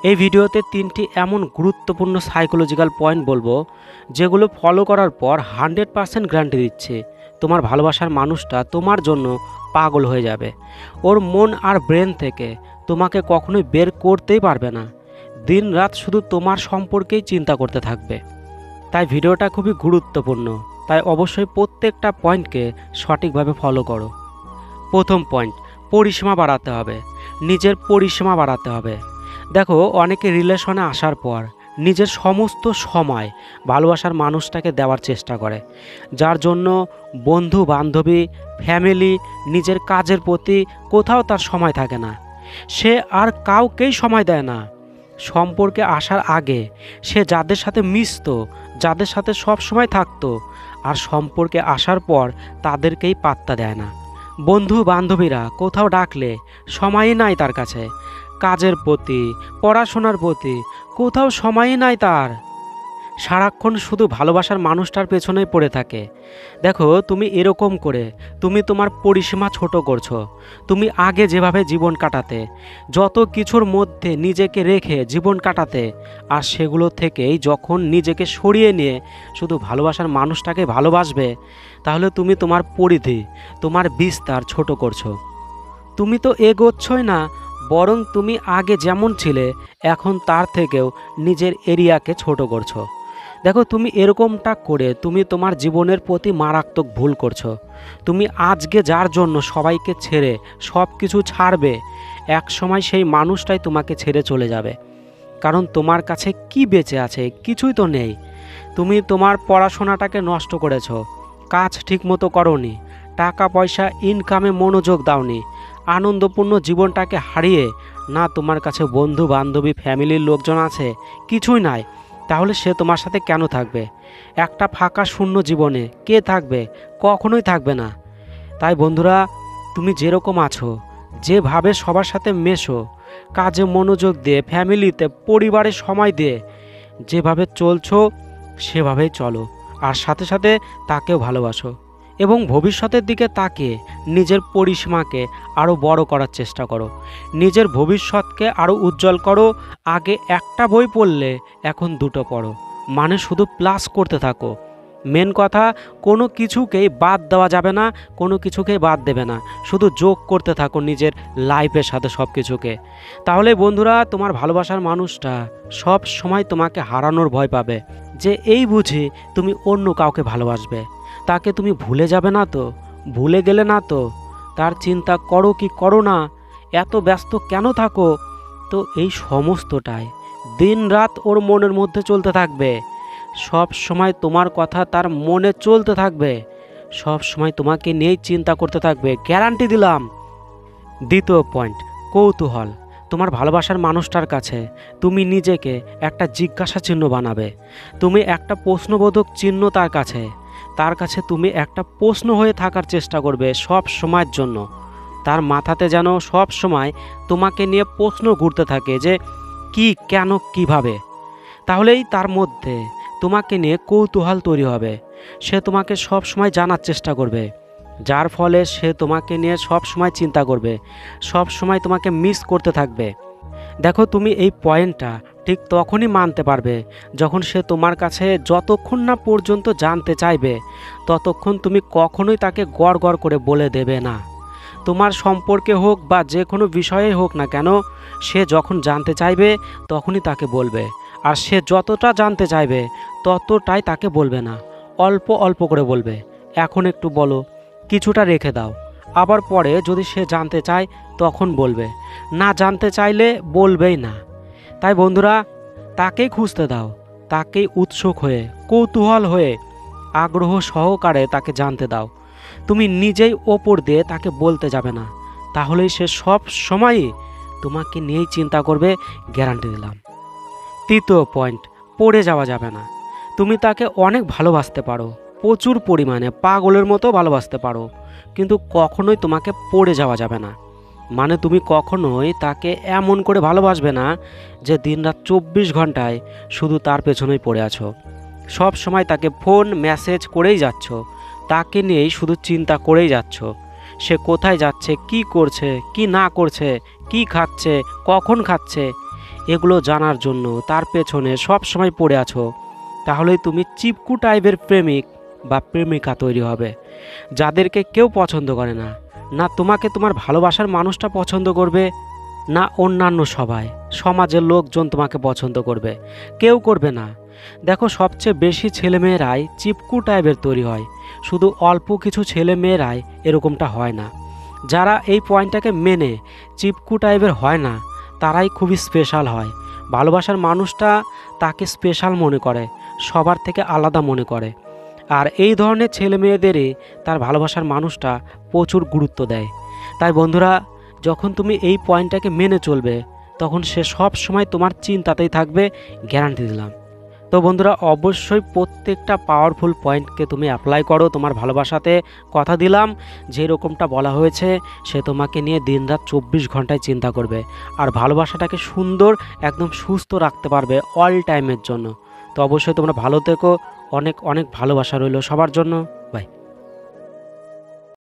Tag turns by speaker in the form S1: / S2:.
S1: এই ভিডিওতে 3টি এমন গুরুত্বপূর্ণ সাইকোলজিক্যাল পয়েন্ট বলবো যেগুলো ফলো করার পর 100% গ্যারান্টি দিচ্ছে তোমার ভালোবাসার মানুষটা তোমার জন্য পাগল হয়ে যাবে। ওর মন আর ব্রেন থেকে তোমাকে কখনোই বের করতেই পারবে না। দিন রাত শুধু তোমার সম্পর্কেই চিন্তা করতে থাকবে। তাই ভিডিওটা খুবই গুরুত্বপূর্ণ, তাই অবশ্যই প্রত্যেকটা পয়েন্টকে সঠিকভাবে ফলো করো। প্রথম পয়েন্ট, পরিসীমা বাড়াতে হবে। নিজের পরিসীমা বাড়াতে হবে। দেখো, অনেকে রিলেশনে আসার পর নিজের সমস্ত সময় ভালোবাসার মানুষটাকে দেওয়ার চেষ্টা করে, যার জন্য বন্ধু বান্ধবী, ফ্যামিলি, নিজের কাজের প্রতি কোথাও তার সময় থাকে না। সে আর কাউকেই সময় দেয় না। সম্পর্কে আসার আগে সে যাদের সাথে মিশতো, যাদের সাথে সব সময় থাকতো, আর সম্পর্কে আসার পর তাদেরকেই পাত্তা দেয় না। বন্ধু বান্ধবীরা কোথাও ডাকলে সময়ই নাই তার কাছে। কাজের প্রতি, পড়াশোনার প্রতি কোথাও সময়ই নাই তার। সারাক্ষণ শুধু ভালোবাসার মানুষটার পেছনেই পড়ে থাকে। দেখো, তুমি এরকম করে তুমি তোমার পরিসীমা ছোট করছো। তুমি আগে যেভাবে জীবন কাটাতে, যত কিছুর মধ্যে নিজেকে রেখে জীবন কাটাতে, আর সেগুলো থেকেই যখন নিজেকে সরিয়ে নিয়ে শুধু ভালোবাসার মানুষটাকে ভালোবাসবে, তাহলে তুমি তোমার পরিধি, তোমার বিস্তার ছোট করছো। তুমি তো এগোচ্ছই না, বরং তুমি আগে যেমন ছিলে এখন তার থেকেও নিজের এরিয়াকে ছোট করছো। দেখো, তুমি এরকমটা করে তুমি তোমার জীবনের প্রতি মারাত্মক ভুল করছো। তুমি আজকে যার জন্য সবাইকে ছেড়ে সব কিছু ছাড়বে, এক সময় সেই মানুষটাই তোমাকে ছেড়ে চলে যাবে। কারণ তোমার কাছে কি বেঁচে আছে? কিছুই তো নেই। তুমি তোমার পড়াশোনাটাকে নষ্ট করেছো, কাজ ঠিকমতো করোনি, টাকা পয়সা ইনকামে মনোযোগ দাওনি, আনন্দপূর্ণ জীবনটাকে হারিয়ে না তোমার কাছে বন্ধু বান্ধবী, ফ্যামিলির লোকজন আছে, কিছুই নাই। তাহলে সে তোমার সাথে কেন থাকবে? একটা ফাঁকা শূন্য জীবনে কে থাকবে? কখনোই থাকবে না। তাই বন্ধুরা, তুমি যেরকম আছো, যেভাবে সবার সাথে মেশো, কাজে মনোযোগ দিয়ে, ফ্যামিলিতে, পরিবারে সময় দিয়ে যেভাবে চলছো সেভাবেই চলো। আর সাথে সাথে তাকেও ভালোবাসো এবং ভবিষ্যতের দিকে তাকিয়ে নিজের পরিসীমাকে আরও বড় করার চেষ্টা করো। নিজের ভবিষ্যৎকে আরও উজ্জ্বল করো। আগে একটা বই পড়লে এখন দুটো পড়ো, মানে শুধু প্লাস করতে থাকো। মেন কথা, কোনো কিছুকেই বাদ দেওয়া যাবে না, কোনো কিছুকেই বাদ দেবে না, শুধু যোগ করতে থাকো নিজের লাইফের সাথে সব কিছুকে। তাহলে বন্ধুরা, তোমার ভালোবাসার মানুষটা সব সময় তোমাকে হারানোর ভয় পাবে, যে এই বুঝি তুমি অন্য কাউকে ভালোবাসবে। তাকে তুমি ভুলে যাবে না তো? ভুলে গেলে না তো? তার চিন্তা করো কি করো না? এত ব্যস্ত কেন থাকো? তো এই সমস্তটাই দিন রাত ওর মনের মধ্যে চলতে থাকবে। সব সময় তোমার কথা তার মনে চলতে থাকবে। সব সময় তোমাকে নিয়েই চিন্তা করতে থাকবে, গ্যারান্টি দিলাম। দ্বিতীয় পয়েন্ট, কৌতূহল। তোমার ভালোবাসার মানুষটার কাছে তুমি নিজেকে একটা জিজ্ঞাসা চিহ্ন বানাবে। তুমি একটা প্রশ্নবোধক চিহ্ন তার কাছে তুমি একটা প্রশ্ন হয়ে থাকার চেষ্টা করবে সব সময়ের জন্য। তার মাথাতে যেন সব সময় তোমাকে নিয়ে প্রশ্ন ঘুরতে থাকে, যে কি, কেন, কিভাবে। তাহলেই তার মধ্যে তোমাকে নিয়ে কৌতূহল তৈরি হবে। সে তোমাকে সব সময় জানার চেষ্টা করবে, যার ফলে সে তোমাকে নিয়ে সব সময় চিন্তা করবে, সব সময় তোমাকে মিস করতে থাকবে। দেখো, তুমি এই পয়েন্টটা ঠিক তখনই মানতে পারবে যখন সে তোমার কাছে যতক্ষণ না পর্যন্ত জানতে চাইবে, ততক্ষণ তুমি কখনোই তাকে গড় গড় করে বলে দেবে না। তোমার সম্পর্কে হোক বা যে কোনো বিষয়ে হোক না কেন, সে যখন জানতে চাইবে তখনই তাকে বলবে। আর সে যতটা জানতে চাইবে ততটাই তাকে বলবে না, অল্প অল্প করে বলবে। এখন একটু বলো, কিছুটা রেখে দাও, আবার পরে যদি সে জানতে চায় তখন বলবে, না জানতে চাইলে বলবেই না। তাই বন্ধুরা, তাকেই খুঁজতে দাও, তাকেই উৎসুক হয়ে, কৌতূহল হয়ে, আগ্রহ সহকারে তাকে জানতে দাও। তুমি নিজেই ওপর দিয়ে তাকে বলতে যাবে না, তাহলেই সে সব সময়ই তোমাকে নিয়েই চিন্তা করবে, গ্যারান্টি দিলাম। তৃতীয় পয়েন্ট, পড়ে যাওয়া যাবে না। তুমি তাকে অনেক ভালোবাসতে পারো, প্রচুর পরিমাণে পাগলের মতো ভালোবাসতে পারো, কিন্তু কখনোই তোমাকে পড়ে যাওয়া যাবে না। মানে তুমি কখনোই তাকে এমন করে ভালোবাসবে না যে দিনরাত 24 ঘন্টায় শুধু তার পেছনেই পড়ে আছো, সব সময় তাকে ফোন মেসেজ করেই যাচ্ছ, তাকে নিয়েই শুধু চিন্তা করেই যাচ্ছ। সে কোথায় যাচ্ছে, কি করছে, কি না করছে, কি খাচ্ছে, কখন খাচ্ছে, এগুলো জানার জন্য তার পেছনে সব সময় পড়ে আছো, তাহলেই তুমি চিপকু টাইপের প্রেমিক বা প্রেমিকা তৈরি হবে, যাদেরকে কেউ পছন্দ করে না। না তোমাকে তোমার ভালোবাসার মানুষটা পছন্দ করবে, না অন্যান্য সবাই সমাজের লোকজন তোমাকে পছন্দ করবে, কেউ করবে না। দেখো, সবচেয়ে বেশি ছেলেমেয়েরাই চিপকু টাইপের তৈরি হয়, শুধু অল্প কিছু ছেলেমেয়েরাই এরকমটা হয় না। যারা এই পয়েন্টটাকে মেনে চিপকু টাইপের হয় না, তারাই খুবই স্পেশাল হয়। ভালোবাসার মানুষটা তাকে স্পেশাল মনে করে, সবার থেকে আলাদা মনে করে। আর এই ধরনের ছেলে মেয়েদেরই তার ভালোবাসার মানুষটা প্রচুর গুরুত্ব দেয়। তাই বন্ধুরা, যখন তুমি এই পয়েন্টটাকে মেনে চলবে, তখন সে সব সময় তোমার চিন্তাতেই থাকবে, গ্যারান্টি দিলাম। তো বন্ধুরা, অবশ্যই প্রত্যেকটা পাওয়ারফুল পয়েন্টকে তুমি অ্যাপ্লাই করো তোমার ভালোবাসাতে। কথা দিলাম, যে রকমটা বলা হয়েছে, সে তোমাকে নিয়ে দিনরাত 24 ঘন্টায় চিন্তা করবে, আর ভালোবাসাটাকে সুন্দর একদম সুস্থ রাখতে পারবে অল টাইমের জন্য। তো অবশ্যই তোমরা ভালো থেকো, অনেক অনেক ভালোবাসা রইল সবার জন্য।